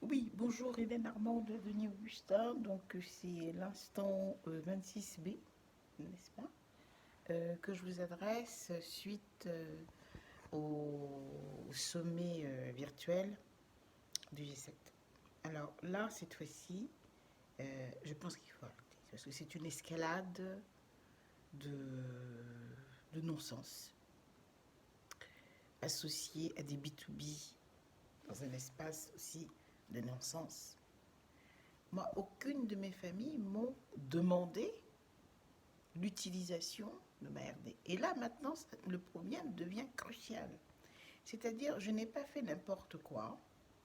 Oui, bonjour Hélène Armand de Denis Augustin. C'est l'instant 26B, n'est-ce pas? Que je vous adresse suite au sommet virtuel du G7. Alors là, cette fois-ci, je pense qu'il faut arrêter parce que c'est une escalade de, de non-sens associée à des B2B dans un espace aussi de non-sens. Moi, aucune de mes familles m'ont demandé l'utilisation de ma RD. Et là, maintenant, le problème devient crucial. C'est-à-dire, je n'ai pas fait n'importe quoi.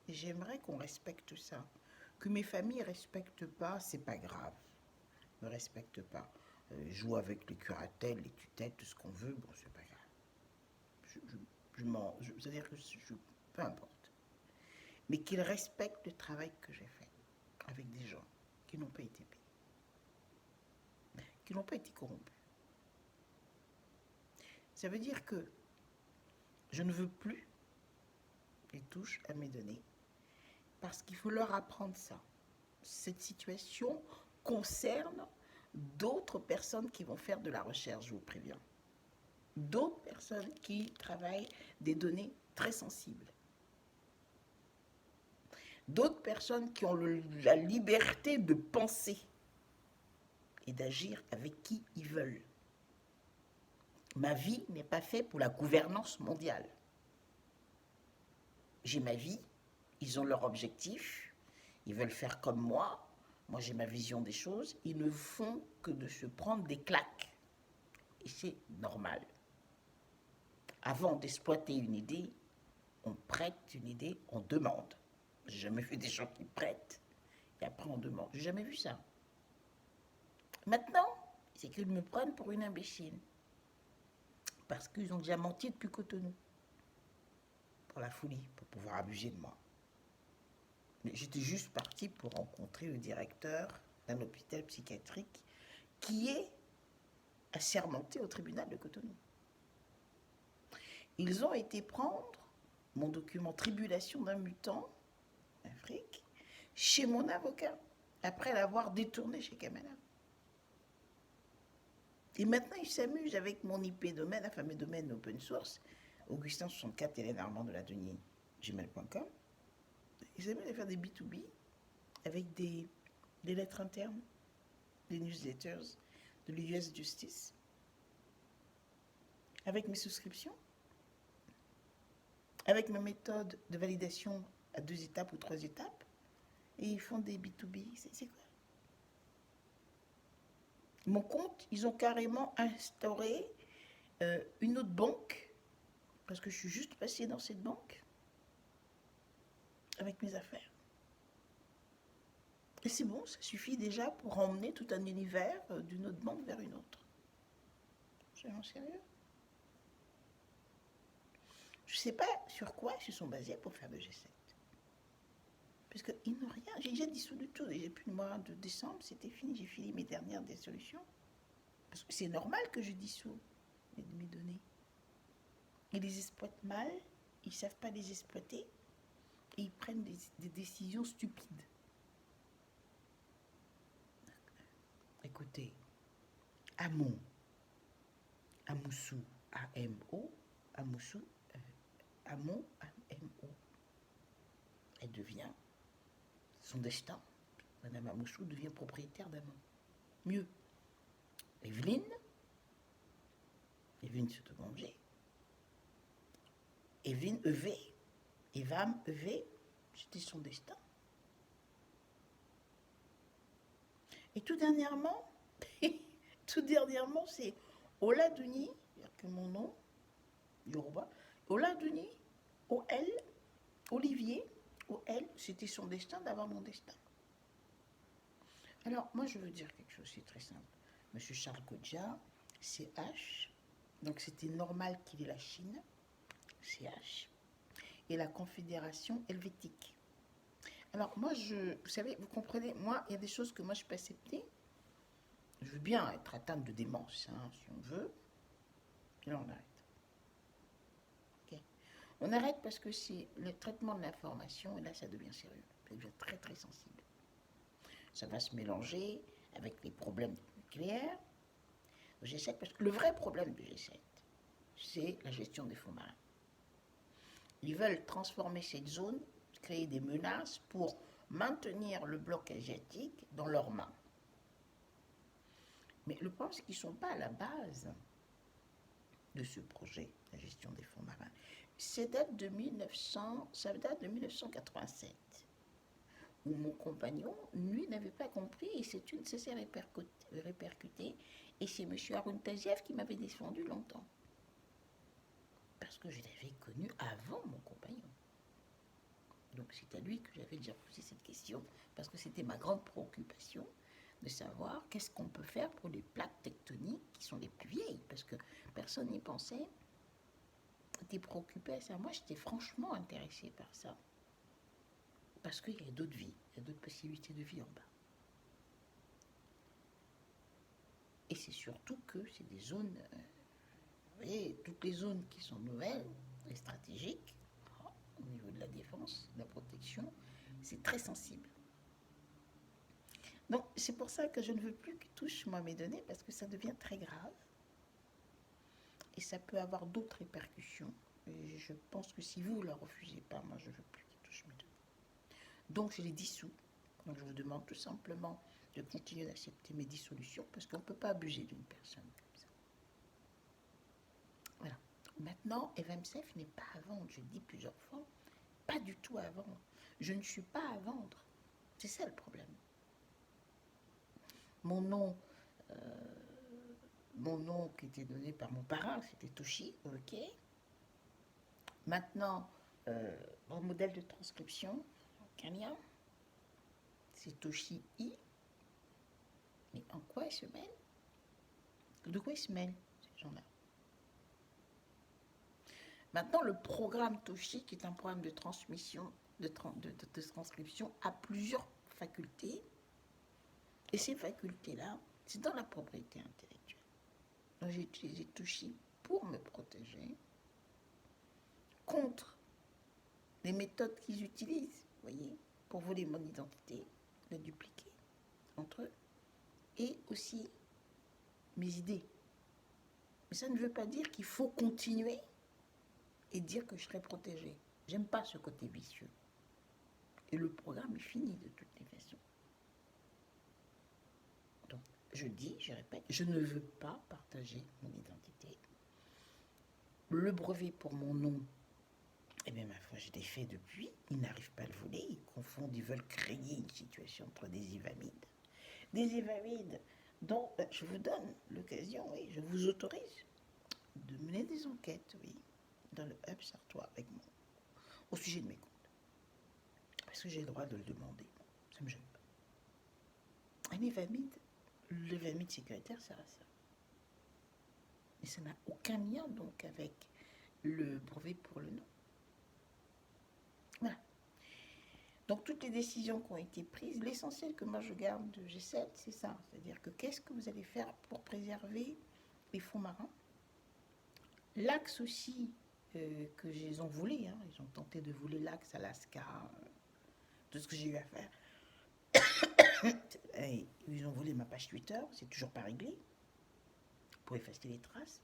Et j'aimerais qu'on respecte ça. Que mes familles ne respectent pas, c'est pas grave. Ne respectent pas. Joue avec les curatelles, les tutelles, tout ce qu'on veut, bon, c'est pas grave. C'est-à-dire que peu importe. Mais qu'ils respectent le travail que j'ai fait avec des gens qui n'ont pas été payés, qui n'ont pas été corrompus. Ça veut dire que je ne veux plus les touches à mes données parce qu'il faut leur apprendre ça. Cette situation concerne d'autres personnes qui vont faire de la recherche, je vous préviens. D'autres personnes qui travaillent des données très sensibles. D'autres personnes qui ont la liberté de penser et d'agir avec qui ils veulent. Ma vie n'est pas faite pour la gouvernance mondiale. J'ai ma vie, ils ont leur objectif, ils veulent faire comme moi j'ai ma vision des choses, ils ne font que de se prendre des claques. Et c'est normal. Avant d'exploiter une idée, on prête une idée, on demande. J'ai jamais vu des gens qui prêtent et après on demande. J'ai jamais vu ça. Maintenant, c'est qu'ils me prennent pour une imbécile. Parce qu'ils ont déjà menti depuis Cotonou. Pour la folie, pour pouvoir abuser de moi. Mais j'étais juste partie pour rencontrer le directeur d'un hôpital psychiatrique qui est assermenté au tribunal de Cotonou. Ils ont été prendre mon document Tribulation d'un mutant, Afrique, chez mon avocat, après l'avoir détourné chez Kamala. Et maintenant, ils s'amusent avec mon IP domaine, enfin mes domaines open source, Augustin64, Hélène Armand de la Denis, gmail.com. Ils s'amusent à faire des B2B avec des lettres internes, des newsletters de l'US Justice, avec mes souscriptions, avec ma méthode de validation à 2 étapes ou 3 étapes, et ils font des B2B. C'est quoi? Mon compte, ils ont carrément instauré une autre banque, parce que je suis juste passée dans cette banque, avec mes affaires. Et c'est bon, ça suffit déjà pour emmener tout un univers d'une autre banque vers une autre. C'est vraiment sérieux. Je ne sais pas sur quoi ils se sont basés pour faire le G7. Parce qu'ils n'ont rien. J'ai déjà dissous tout. J'ai plus de mois de décembre, c'était fini. J'ai fini mes dernières dissolutions. Parce que c'est normal que je dissous mes données. Ils les exploitent mal, ils ne savent pas les exploiter, et ils prennent des décisions stupides. Écoutez, Amon, Amoussou, A-M-O, Amoussou, Amon, A-M-O. Elle devient son destin. Madame Amoussou devient propriétaire d'Amon. Mieux, Evelyne Sotomayor, Evelyne EV, Evam EV, c'était son destin. Et tout dernièrement, c'est Oladuni, c'est-à-dire que mon nom, Yoruba, Oladuni, O-L, Olivier, O-L, c'était son destin d'avoir mon destin. Alors, moi, je veux dire quelque chose, c'est très simple. Monsieur Charles Kodja, CH, donc c'était normal qu'il ait la Chine, CH, et la Confédération helvétique. Alors, moi, vous savez, vous comprenez, moi, il y a des choses que moi, je peux accepter. Je veux bien être atteinte de démence, hein, si on veut. Et là, on arrête. Okay. On arrête parce que c'est le traitement de l'information, et là ça devient sérieux, ça devient très très sensible. Ça va se mélanger avec les problèmes nucléaires au G7, parce que le vrai problème du G7, c'est la gestion des fonds marins. Ils veulent transformer cette zone, créer des menaces pour maintenir le bloc asiatique dans leurs mains. Mais le problème, c'est qu'ils ne sont pas à la base de ce projet, la gestion des fonds marins. Ça date de 1987, où mon compagnon, lui, n'avait pas compris, et ça s'est répercuté, et c'est M. Haroun Taziev qui m'avait défendu longtemps. Parce que je l'avais connu avant mon compagnon. Donc c'est à lui que j'avais déjà posé cette question, parce que c'était ma grande préoccupation de savoir qu'est-ce qu'on peut faire pour les plaques tectoniques qui sont les plus vieilles, parce que personne n'y pensait. J'étais préoccupée à ça. Moi, j'étais franchement intéressée par ça, parce qu'il y a d'autres vies, il y a d'autres possibilités de vie en bas. Et c'est surtout que c'est des zones, vous voyez, toutes les zones qui sont nouvelles et stratégiques, au niveau de la défense, de la protection, c'est très sensible. Donc, c'est pour ça que je ne veux plus qu'ils touchent moi mes données, parce que ça devient très grave. Et ça peut avoir d'autres répercussions. Et je pense que si vous ne la refusez pas, moi je ne veux plus qu'ils touchent mes données. Donc, je les dissous. Donc, je vous demande tout simplement de continuer d'accepter mes dissolutions, parce qu'on ne peut pas abuser d'une personne comme ça. Voilà. Maintenant, EVMSF n'est pas à vendre, je le dis plusieurs fois, pas du tout à vendre. Je ne suis pas à vendre. C'est ça le problème. Mon nom qui était donné par mon parrain, c'était Toshi, ok. Maintenant, mon modèle de transcription, Kenya, c'est Toshi I. Mais en quoi ils se mêlent? De quoi ils se mêlent, ces gens-là? Maintenant, le programme Toshi, qui est un programme de transmission, de transcription, a plusieurs facultés. Et ces facultés-là, c'est dans la propriété intellectuelle. Donc j'ai utilisé Toshi pour me protéger contre les méthodes qu'ils utilisent, vous voyez, pour voler mon identité, la dupliquer entre eux, et aussi mes idées. Mais ça ne veut pas dire qu'il faut continuer et dire que je serai protégée. J'aime pas ce côté vicieux. Et le programme est fini de toutes les façons. Donc, je dis, je répète, je ne veux pas partager mon identité. Le brevet pour mon nom, eh bien, ma foi, je l'ai fait depuis. Ils n'arrivent pas à le voler. Ils confondent, ils veulent créer une situation entre des évamides. Des évamides dont je vous donne l'occasion, oui, je vous autorise de mener des enquêtes, oui, dans le hub sartois avec moi, au sujet de mes comptes. Parce que j'ai le droit de le demander. Ça me gêne pas. Un évamide, l'évamide sécuritaire, ça reste ça. Et ça n'a aucun lien, donc, avec le brevet pour le nom. Voilà. Donc, toutes les décisions qui ont été prises, l'essentiel que moi je garde de G7, c'est ça. C'est-à-dire que qu'est-ce que vous allez faire pour préserver les fonds marins? L'axe aussi que ils ont volé, hein, ils ont tenté de voler l'axe Alaska, tout ce que j'ai eu à faire. Et ils ont volé ma page Twitter, c'est toujours pas réglé, pour effacer les traces.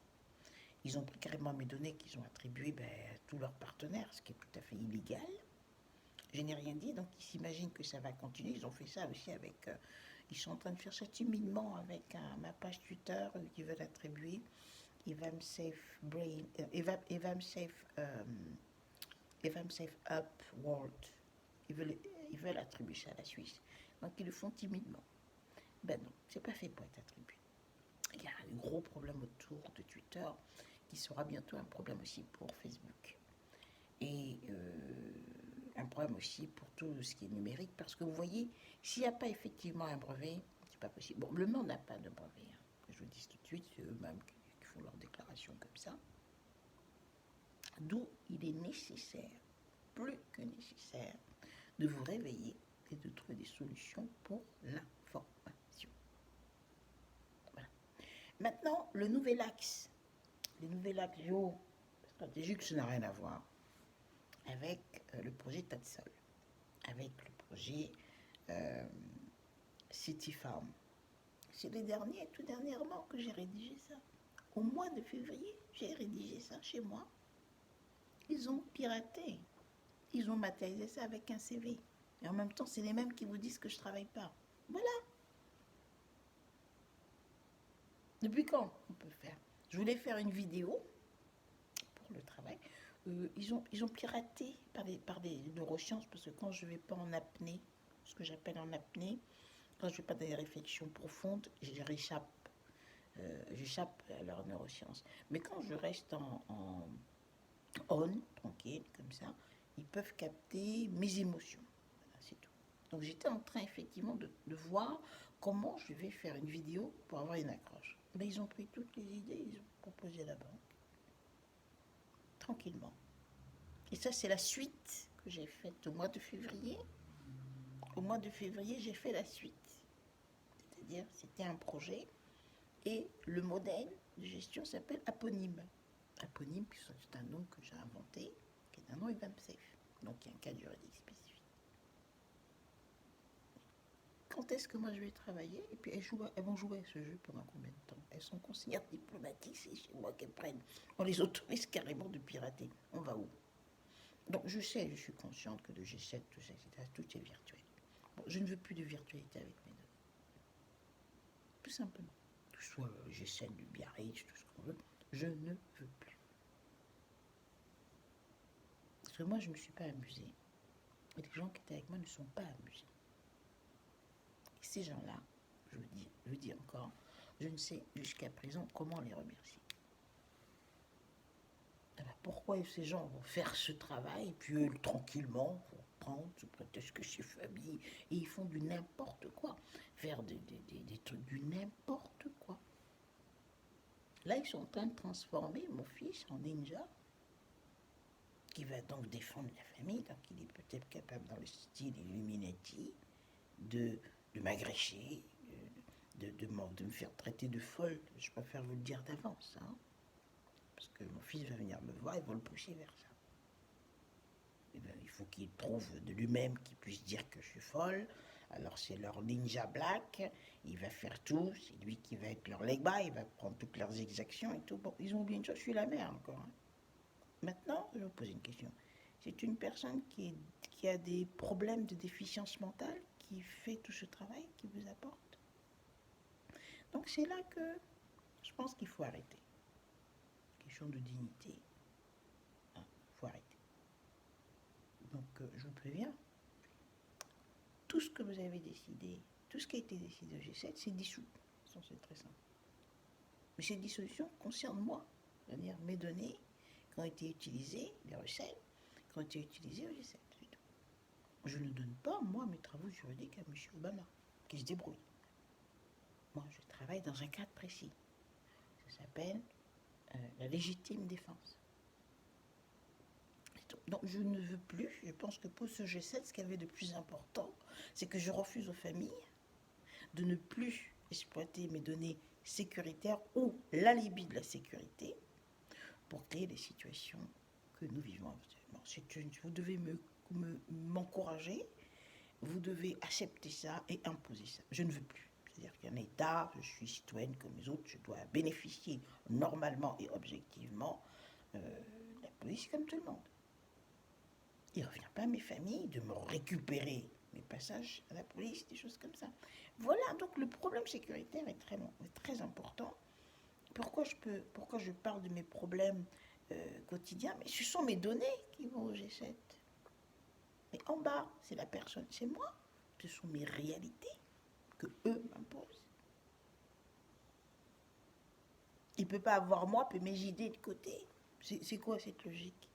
Ils ont pris carrément mes données qu'ils ont attribuées à tous leurs partenaires, ce qui est tout à fait illégal. Je n'ai rien dit, donc ils s'imaginent que ça va continuer. Ils ont fait ça aussi avec... ils sont en train de faire ça timidement avec ma page Twitter qu'ils veulent attribuer EVMSafe Up World. Ils veulent attribuer ça à la Suisse. Donc ils le font timidement. Ben non, c'est pas fait pour être attribué. Il y a un gros problème autour de Twitter qui sera bientôt un problème aussi pour Facebook. Et un problème aussi pour tout ce qui est numérique, parce que vous voyez, s'il n'y a pas effectivement un brevet, c'est pas possible. Bon, le monde n'a pas de brevet, hein. Je vous le dis tout de suite, c'est eux-mêmes qui font leur déclaration comme ça. D'où il est nécessaire, plus que nécessaire, de vous réveiller et de trouver des solutions pour l'information. Voilà. Maintenant, le nouvel axe géostratégique, ça n'a rien à voir. avec le projet Tatsol, avec le projet City Farm. C'est les derniers, tout dernièrement, que j'ai rédigé ça. Au mois de février, j'ai rédigé ça chez moi. Ils ont piraté. Ils ont matérialisé ça avec un CV. Et en même temps, c'est les mêmes qui vous disent que je ne travaille pas. Voilà. Depuis quand on peut faire? Je voulais faire une vidéo pour le travail. Ils ont piraté par des neurosciences, parce que quand je ne vais pas en apnée, ce que j'appelle en apnée, quand je ne vais pas dans des réflexions profondes, j'échappe à leurs neurosciences. Mais quand je reste en on, tranquille, comme ça, ils peuvent capter mes émotions. Voilà, c'est tout. Donc j'étais en train effectivement de voir comment je vais faire une vidéo pour avoir une accroche. Mais ils ont pris toutes les idées, ils ont proposé à la banque. Tranquillement. Et ça, c'est la suite que j'ai faite au mois de février. Au mois de février, j'ai fait la suite. C'est-à-dire, c'était un projet et le modèle de gestion s'appelle Aponyme. Aponyme, c'est un nom que j'ai inventé, qui est un nom IBAM-safe. Donc, il y a un cadre juridique spécifique. Quand est-ce que moi je vais travailler? Et puis elles vont jouer à ce jeu pendant combien de temps? Elles sont consignaires diplomatiques, c'est chez moi qu'elles prennent. On les autorise carrément de pirater. On va où? Donc je sais, je suis consciente que le G7, tout ça, etc., tout est virtuel. Bon, je ne veux plus de virtualité avec mes données. Tout simplement. Que ce soit le G7, du Biarritz, tout ce qu'on veut, je ne veux plus. Parce que moi, je ne me suis pas amusée. Et les gens qui étaient avec moi ne sont pas amusés. Et ces gens-là, je le dis encore, je ne sais jusqu'à présent comment les remercier. Alors pourquoi ces gens vont faire ce travail, et puis eux, tranquillement, vont prendre sous prétexte que c'est famille, et ils font du n'importe quoi, faire des trucs du n'importe quoi. Là, ils sont en train de transformer mon fils en ninja, qui va donc défendre la famille, donc il est peut-être capable, dans le style Illuminati, de m'agrécher, de me faire traiter de folle. Je préfère vous le dire d'avance, hein, parce que mon fils va venir me voir, ils vont le pousser vers ça. Et bien, il faut qu'il trouve de lui-même qu'il puisse dire que je suis folle. Alors c'est leur ninja black, il va faire tout, c'est lui qui va être leur legba, il va prendre toutes leurs exactions et tout. Bon, ils ont oublié une chose, je suis la mère encore. Hein. Maintenant, je vais vous poser une question. C'est une personne qui a des problèmes de déficience mentale qui fait tout ce travail, qui vous apporte. Donc c'est là que je pense qu'il faut arrêter. Question de dignité. Il faut arrêter. Donc je vous préviens, tout ce que vous avez décidé, tout ce qui a été décidé au G7, c'est dissous. C'est très simple. Mais cette dissolution concerne moi. C'est-à-dire mes données qui ont été utilisées, les recettes, qui ont été utilisées au G7. Je ne donne pas, moi, mes travaux juridiques à M. Obama, qui se débrouille. Moi, je travaille dans un cadre précis. Ça s'appelle la légitime défense. Donc, je ne veux plus, je pense que pour ce G7, ce qu'il y avait de plus important, c'est que je refuse aux familles de ne plus exploiter mes données sécuritaires ou l'alibi de la sécurité pour créer les situations que nous vivons actuellement. Vous devez m'encourager, vous devez accepter ça et imposer ça. Je ne veux plus. C'est-à-dire qu'il y a un État, je suis citoyenne comme les autres, je dois bénéficier normalement et objectivement de la police comme tout le monde. Il ne revient pas à mes familles de me récupérer mes passages à la police, des choses comme ça. Voilà, donc le problème sécuritaire est très long, est très important. Pourquoi je parle de mes problèmes quotidiens? Mais ce sont mes données qui vont au G7. Mais en bas, c'est la personne, c'est moi. Ce sont mes réalités que eux m'imposent. Il ne peut pas avoir moi, puis mes idées de côté. C'est quoi cette logique?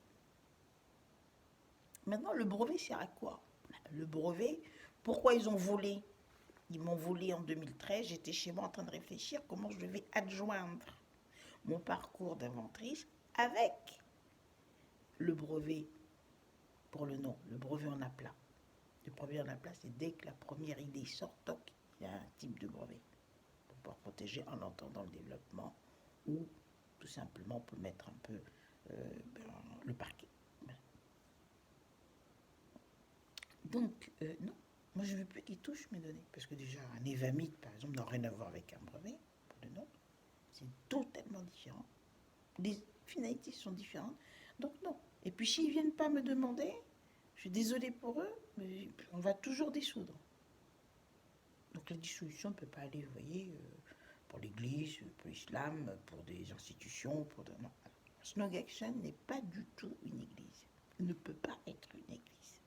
Maintenant, le brevet sert à quoi? Le brevet, pourquoi ils ont volé? Ils m'ont volé en 2013, j'étais chez moi en train de réfléchir comment je devais adjoindre mon parcours d'inventrice avec le brevet pour le nom, le brevet en aplat. Le brevet en aplat, c'est dès que la première idée sort, toc, il y a un type de brevet pour pouvoir protéger en entendant le développement ou tout simplement pour mettre un peu le parquet. Donc, non. Moi, je ne veux plus qu'ils touchent mes données. Parce que déjà, un Evamite, par exemple, n'a rien à voir avec un brevet, pour le nom. C'est totalement différent. Les finalités sont différentes. Donc, non. Et puis, s'ils ne viennent pas me demander, je suis désolée pour eux, mais on va toujours dissoudre. Donc, la dissolution ne peut pas aller, vous voyez, pour l'Église, pour l'islam, pour des institutions, pour... Non. Snog Action n'est pas du tout une église. Il ne peut pas être une église.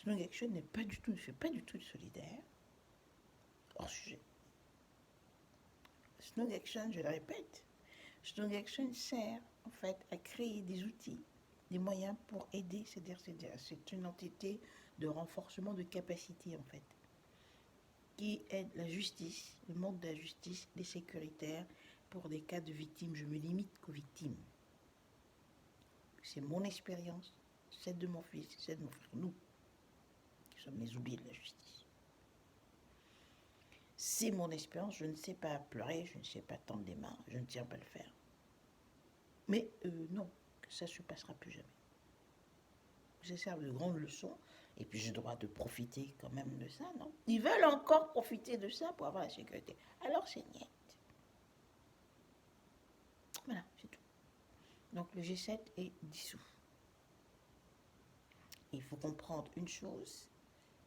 Snog Action n'est pas du tout, ne fait pas du tout de solidaire. Hors sujet. Snog Action, je le répète, Snog Action sert en fait à créer des outils, des moyens pour aider ces DRCDA. C'est une entité de renforcement de capacité en fait, qui aide la justice, le monde de la justice, les sécuritaires, pour des cas de victimes. Je me limite qu'aux victimes. C'est mon expérience, celle de mon fils, celle de mon frère, nous, qui sommes les oubliés de la justice. C'est mon expérience, je ne sais pas pleurer, je ne sais pas tendre des mains, je ne tiens pas à le faire. Mais non, que ça ne se passera plus jamais. Ça sert de grande leçon, et puis j'ai le droit de profiter quand même de ça, non? Ils veulent encore profiter de ça pour avoir la sécurité. Alors c'est niet. Voilà, c'est tout. Donc le G7 est dissous. Il faut comprendre une chose,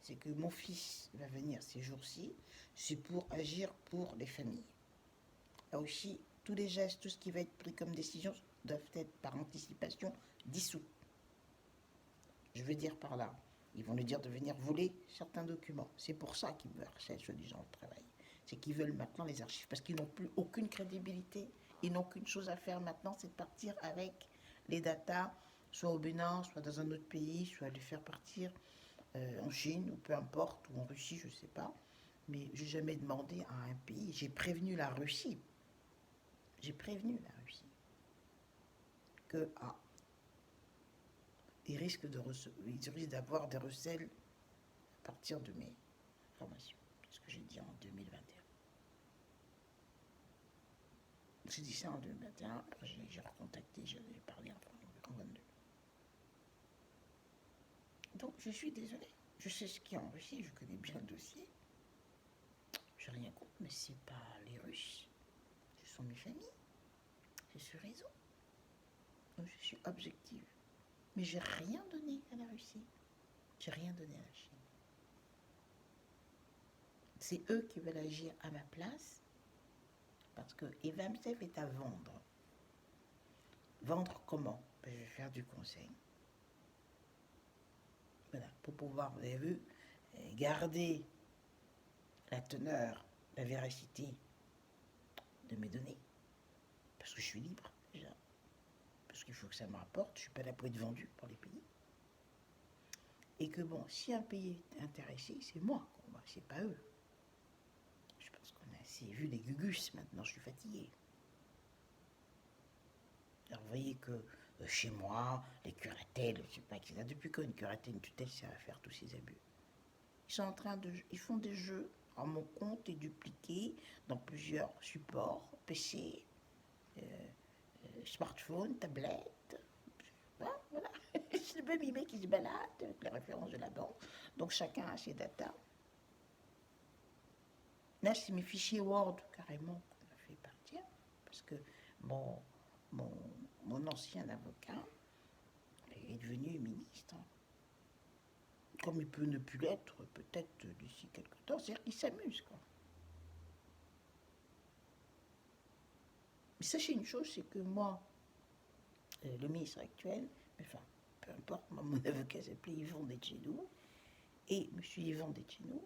c'est que mon fils va venir ces jours-ci, c'est pour agir pour les familles. Là aussi, tous les gestes, tout ce qui va être pris comme décision doivent être par anticipation dissous. Je veux dire par là, ils vont lui dire de venir voler certains documents. C'est pour ça qu'ils me harcèlent, soi-disant, au travail. C'est qu'ils veulent maintenant les archives, parce qu'ils n'ont plus aucune crédibilité. Ils n'ont qu'une chose à faire maintenant, c'est de partir avec les datas, soit au Bénin, soit dans un autre pays, soit les faire partir en Chine, ou peu importe, ou en Russie, je ne sais pas. Mais je n'ai jamais demandé à un pays. J'ai prévenu la Russie. J'ai prévenu la Russie que ils risquent d'avoir des recels à partir de mes formations. C'est ce que j'ai dit en 2021. J'ai dit ça en 2021, après j'ai recontacté, j'ai parlé en 2022. Donc je suis désolée. Je sais ce qu'il y a en Russie, je connais bien le dossier. Je n'ai rien contre, mais ce n'est pas les Russes. Ce sont mes familles. C'est ce réseau. Donc je suis objective. Mais j'ai rien donné à la Russie. J'ai rien donné à la Chine. C'est eux qui veulent agir à ma place. Parce que Evamsef est à vendre. Vendre comment? Je vais faire du conseil. Voilà, pour pouvoir, vous avez vu, garder la teneur, la véracité de mes données. Parce que je suis libre, déjà. Parce qu'il faut que ça me rapporte. Je ne suis pas là pour être vendu par les pays. Et que bon, si un pays est intéressé, c'est moi. C'est pas eux. Je pense qu'on a assez vu les gugus. Maintenant, je suis fatiguée. Alors, vous voyez que chez moi, les curatelles, je sais pas, etc. Depuis quand une curatelle, une tutelle, ça va faire tous ces abus? Ils sont en train de, ils font des jeux en mon compte et dupliqués dans plusieurs supports, PC, smartphone, tablette. Voilà. C'est le même email qui se balade avec les références de la banque. Donc chacun a ses datas. Là, c'est mes fichiers Word carrément qu'on a fait partir parce que mon ancien avocat est devenu ministre. Comme il peut ne plus l'être, peut-être d'ici quelques temps. C'est-à-dire qu'il s'amuse, quoi. Mais sachez une chose, c'est que moi, le ministre actuel, enfin, peu importe, mon avocat s'appelait Yvon Detchenou, et M. Yvon Detchenou,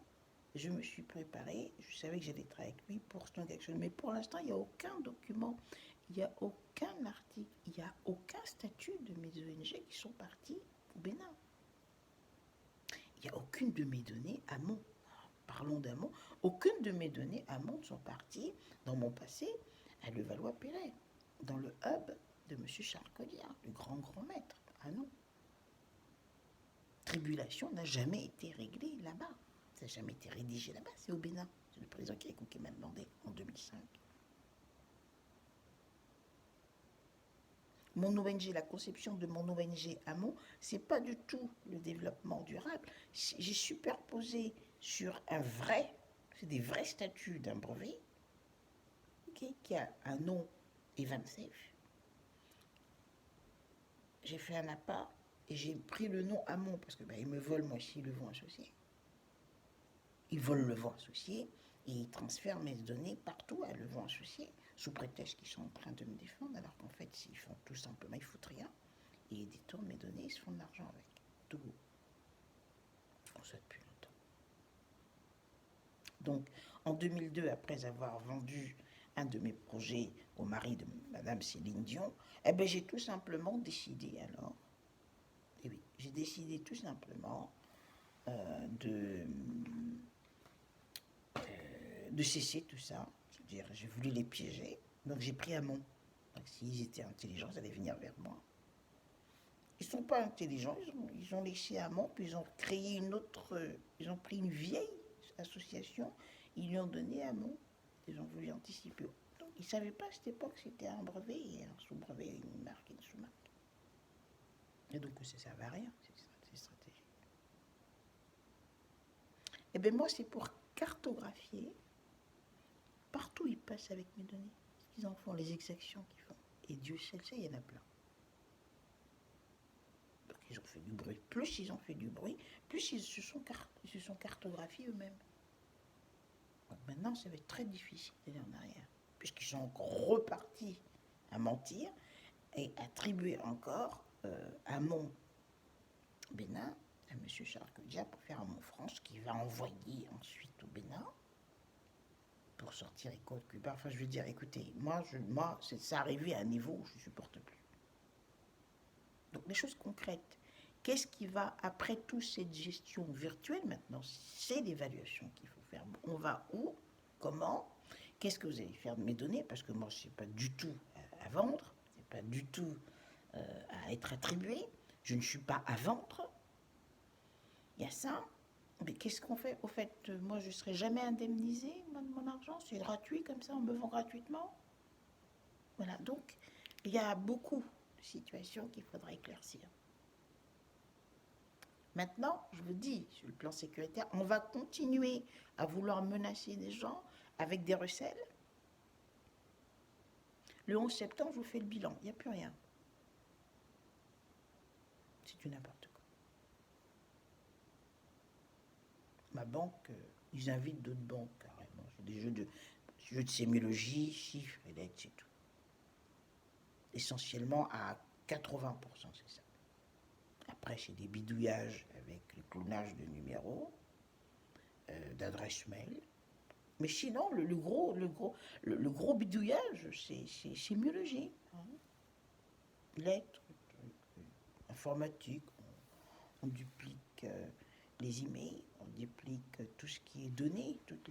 je me suis préparée, je savais que j'allais travailler avec lui pour Snog Action, mais pour l'instant, il n'y a aucun document, il n'y a aucun article, il n'y a aucun statut de mes ONG qui sont partis au Bénin. Il n'y a aucune de mes données amont. Parlons d'amont. Aucune de mes données amont sont parties dans mon passé à Levallois-Perret, dans le hub de M. Charles Colliard, le grand maître. Ah non. Tribulation n'a jamais été réglée là-bas. Ça n'a jamais été rédigé là-bas. C'est au Bénin. C'est le président Kirikou qui m'a demandé en 2005. Mon ONG, la conception de mon ONG Amont, c'est pas du tout le développement durable. J'ai superposé sur c'est des vrais statuts d'un brevet, okay, qui a un nom Event Safe. J'ai fait un appart et j'ai pris le nom Amont parce que ils me volent moi aussi le vent associé. Ils volent le vent associé et ils transfèrent mes données partout à le vent associé sous prétexte qu'ils sont en train de me défendre alors qu'en fait ils font tout simplement, ils foutent rien et ils détournent mes données, ils se font de l'argent avec. Tout go. Comme ça depuis longtemps. Donc en 2002, après avoir vendu un de mes projets au mari de Madame Céline Dion, j'ai tout simplement décidé alors, et oui, j'ai décidé tout simplement de cesser tout ça. C'est-à-dire, j'ai voulu les piéger, donc j'ai pris Amont. Donc s'ils étaient intelligents, ils allaient venir vers moi. Ils ne sont pas intelligents, ils ont laissé Amont, puis ils ont créé une autre, ils ont pris une vieille association, ils lui ont donné Amont, ils ont voulu anticiper. Donc ils ne savaient pas à cette époque que c'était un brevet, et un sous-brevet, une marque et une sous-marque. Et donc ça ne servait à rien, ces stratégies. Et bien moi, c'est pour cartographier partout où ils passent avec mes données. Ce qu'ils en font, les exactions qu'ils font. Et Dieu sait que ça, il y en a plein. Donc ils ont fait du bruit. Plus ils ont fait du bruit, plus ils se sont cartographiés eux-mêmes. Donc maintenant, ça va être très difficile d'aller en arrière. Puisqu'ils sont encore repartis à mentir et attribuer encore à mon Bénin, à M. Charles-Kodia, pour faire un Mont France, qui va envoyer ensuite au Bénin pour sortir les codes cubains. Enfin, je veux dire, écoutez, moi c'est arrivé à un niveau où je ne supporte plus. Donc, les choses concrètes. Qu'est-ce qui va, après toute cette gestion virtuelle maintenant? C'est l'évaluation qu'il faut faire. On va où? Comment? Qu'est-ce que vous allez faire de mes données? Parce que moi, je ne sais pas du tout à vendre, c'est pas du tout à être attribué. Je ne suis pas à vendre. Il y a ça. Mais qu'est-ce qu'on fait? Au fait, moi, je ne serai jamais indemnisée de mon argent. C'est gratuit, comme ça, on me vend gratuitement. Voilà, donc, il y a beaucoup de situations qu'il faudra éclaircir. Maintenant, je vous dis, sur le plan sécuritaire, on va continuer à vouloir menacer des gens avec des recels. Le 11 septembre, je vous fais le bilan. Il n'y a plus rien. C'est du n'importe quoi. Ma banque, ils invitent d'autres banques, carrément. C'est des jeux de sémiologie, chiffres et lettres, c'est tout. Essentiellement à 80%, c'est ça. Après, c'est des bidouillages avec le clonage de numéros, d'adresses mail. Mais sinon, le gros bidouillage, c'est sémiologie. Hein. Lettres, informatique, on duplique les emails, on duplique tout ce qui est donné, toute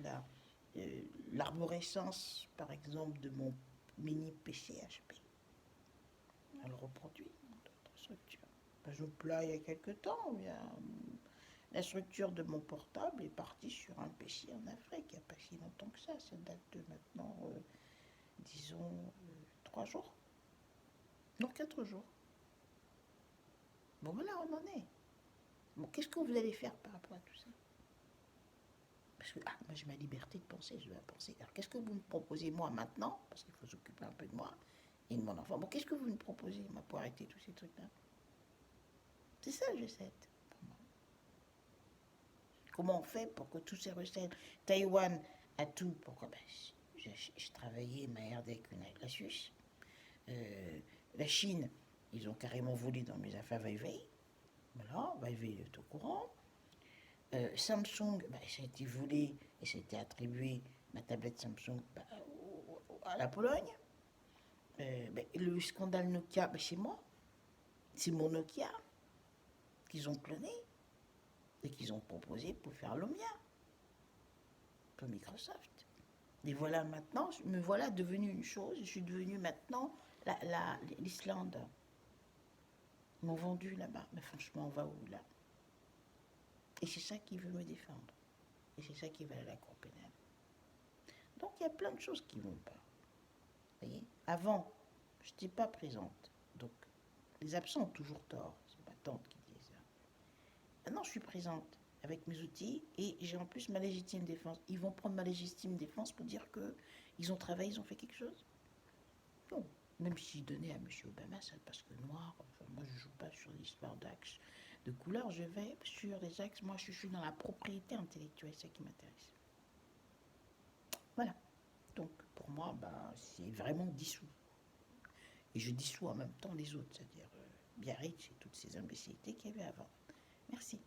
l'arborescence, par exemple, de mon mini PCHP. Elle reproduit d'autres structures. Je plains il y a quelque temps, la structure de mon portable est partie sur un PC en Afrique, il n'y a pas si longtemps que ça date de maintenant, disons, 3 jours. Non, 4 jours. Bon, voilà, on en est. Bon, qu'est-ce que vous allez faire par rapport à tout ça? Parce que, moi j'ai ma liberté de penser, je dois penser. Alors, qu'est-ce que vous me proposez, moi, maintenant? Parce qu'il faut s'occuper un peu de moi et de mon enfant. Bon, qu'est-ce que vous me proposez, moi, pour arrêter tous ces trucs-là? C'est ça, je sais. Comment on fait pour que tous ces recettes... Taïwan a tout. Pourquoi? Je travaillais ma RD avec la Suisse. La Chine, ils ont carrément volé dans mes affaires Weiwei. Voilà, Weiwei est au courant. Samsung, ça a été volé et ça a été attribué, ma tablette Samsung, à la Pologne. Le scandale Nokia, c'est moi. C'est mon Nokia qu'ils ont cloné et qu'ils ont proposé pour faire l'Omnia, pour Microsoft. Et voilà maintenant, me voilà devenue une chose, je suis devenue maintenant l'Islande. Ils m'ont vendu là-bas, mais franchement, on va où là? Et c'est ça qui veut me défendre. Et c'est ça qui va à la Cour pénale. Donc il y a plein de choses qui ne vont pas. Vous voyez? Avant, je n'étais pas présente. Donc Les absents ont toujours tort. C'est ma tante qui disait ça. Maintenant, je suis présente avec mes outils et j'ai en plus ma légitime défense. Ils vont prendre ma légitime défense pour dire que ils ont travaillé, ils ont fait quelque chose. Non. Même si donnais à M. Obama, ça parce que noir, enfin, moi je joue pas sur l'histoire d'axes de couleur, je vais sur les axes, moi je suis dans la propriété intellectuelle, c'est ça qui m'intéresse. Voilà. Donc pour moi, ben, c'est vraiment dissous. Et je dissous en même temps les autres, c'est-à-dire Biarritz et toutes ces imbécilités qu'il y avait avant. Merci.